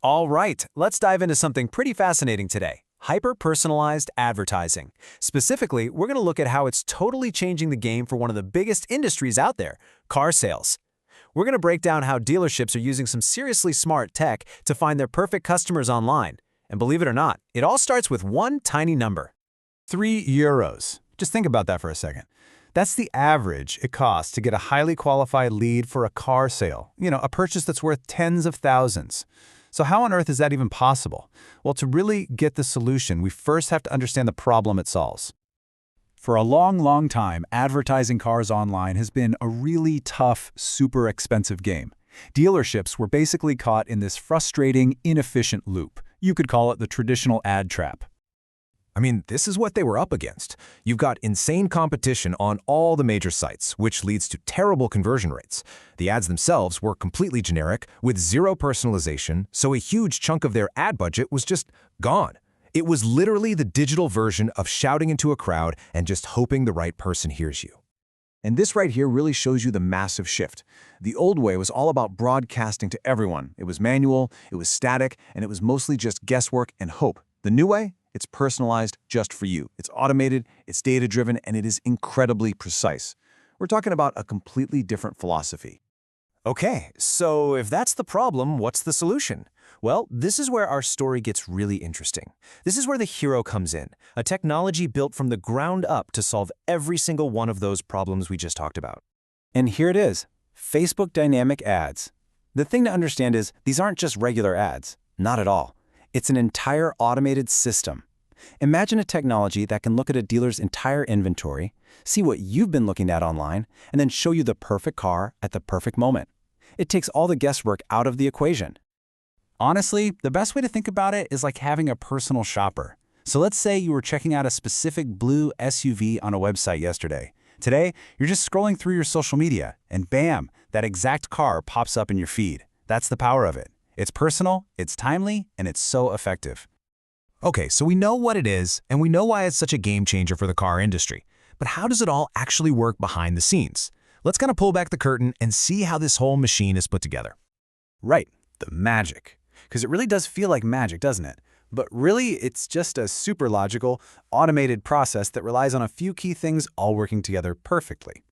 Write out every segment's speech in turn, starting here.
All right, let's dive into something pretty fascinating today. Hyper-personalized advertising. Specifically, we're going to look at how it's totally changing the game for one of the biggest industries out there, car sales. We're going to break down how dealerships are using some seriously smart tech to find their perfect customers online. And believe it or not, it all starts with one tiny number. €3. Just think about that for a second. That's the average it costs to get a highly qualified lead for a car sale. A purchase that's worth tens of thousands. So how on earth is that even possible? Well, to really get the solution, we first have to understand the problem it solves. For a long time, advertising cars online has been a really tough, super expensive game. Dealerships were basically caught in this frustrating, inefficient loop. You could call it the traditional ad trap. I mean, this is what they were up against. You've got insane competition on all the major sites, which leads to terrible conversion rates. The ads themselves were completely generic, with zero personalization, so a huge chunk of their ad budget was just gone. It was literally the digital version of shouting into a crowd and just hoping the right person hears you. And this right here really shows you the massive shift. The old way was all about broadcasting to everyone. It was manual, it was static, and it was mostly just guesswork and hope. The new way? It's personalized just for you. It's automated, it's data-driven, and it is incredibly precise. We're talking about a completely different philosophy. Okay, so if that's the problem, what's the solution? Well, this is where our story gets really interesting. This is where the hero comes in, a technology built from the ground up to solve every single one of those problems we just talked about. And here it is, Facebook Dynamic Ads. The thing to understand is these aren't just regular ads. Not at all. It's an entire automated system. Imagine a technology that can look at a dealer's entire inventory, see what you've been looking at online, and then show you the perfect car at the perfect moment. It takes all the guesswork out of the equation. Honestly, the best way to think about it is like having a personal shopper. So let's say you were checking out a specific blue SUV on a website yesterday. Today, you're just scrolling through your social media, and bam, that exact car pops up in your feed. That's the power of it. It's personal, it's timely, and it's so effective. Okay, so we know what it is, and we know why it's such a game changer for the car industry. But how does it all actually work behind the scenes? Let's kind of pull back the curtain and see how this whole machine is put together. Right, the magic. Because it really does feel like magic, doesn't it? But really, it's just a super logical, automated process that relies on a few key things all working together perfectly.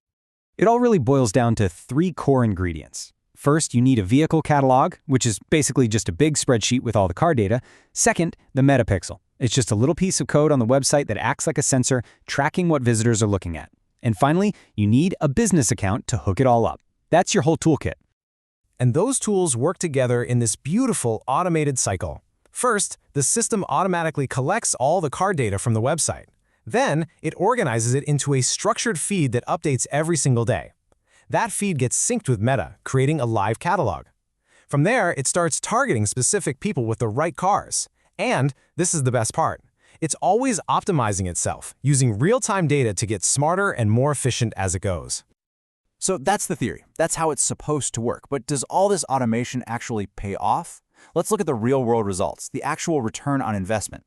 It all really boils down to three core ingredients. First, you need a vehicle catalog, which is basically just a big spreadsheet with all the car data. Second, the metapixel. It's just a little piece of code on the website that acts like a sensor, tracking what visitors are looking at. And finally, you need a business account to hook it all up. That's your whole toolkit. And those tools work together in this beautiful automated cycle. First, the system automatically collects all the car data from the website. Then, it organizes it into a structured feed that updates every single day. That feed gets synced with Meta, creating a live catalog. From there, it starts targeting specific people with the right cars. And, this is the best part, it's always optimizing itself, using real-time data to get smarter and more efficient as it goes. So that's the theory. That's how it's supposed to work. But does all this automation actually pay off? Let's look at the real-world results, the actual return on investment.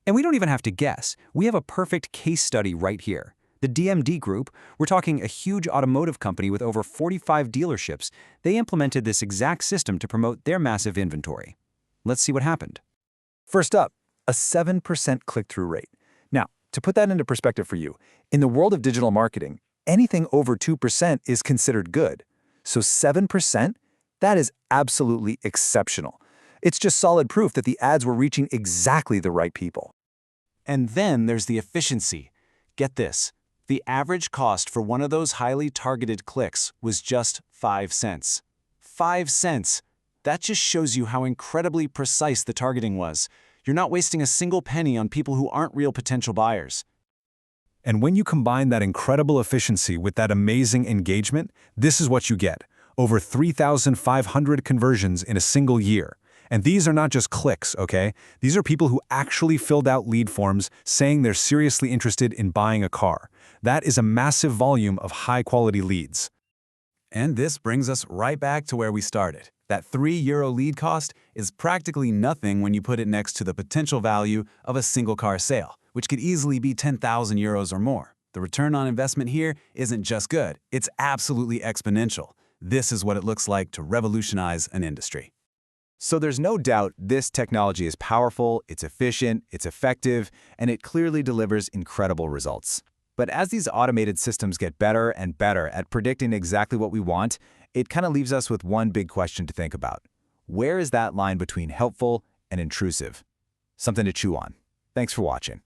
And we don't even have to guess. We have a perfect case study right here. The DMD Group, we're talking a huge automotive company with over 45 dealerships, they implemented this exact system to promote their massive inventory. Let's see what happened. First up, a 7% click-through rate. Now, to put that into perspective for you, in the world of digital marketing, anything over 2% is considered good. So 7%? That is absolutely exceptional. It's just solid proof that the ads were reaching exactly the right people. And then there's the efficiency. Get this. The average cost for one of those highly targeted clicks was just 5 cents. 5 cents! That just shows you how incredibly precise the targeting was. You're not wasting a single penny on people who aren't real potential buyers. And when you combine that incredible efficiency with that amazing engagement, this is what you get. Over 3,500 conversions in a single year. And these are not just clicks, okay? These are people who actually filled out lead forms saying they're seriously interested in buying a car. That is a massive volume of high-quality leads. And this brings us right back to where we started. That €3 lead cost is practically nothing when you put it next to the potential value of a single car sale, which could easily be €10,000 or more. The return on investment here isn't just good, it's absolutely exponential. This is what it looks like to revolutionize an industry. So there's no doubt this technology is powerful, it's efficient, it's effective, and it clearly delivers incredible results. But as these automated systems get better and better at predicting exactly what we want, it kind of leaves us with one big question to think about. Where is that line between helpful and intrusive? Something to chew on. Thanks for watching.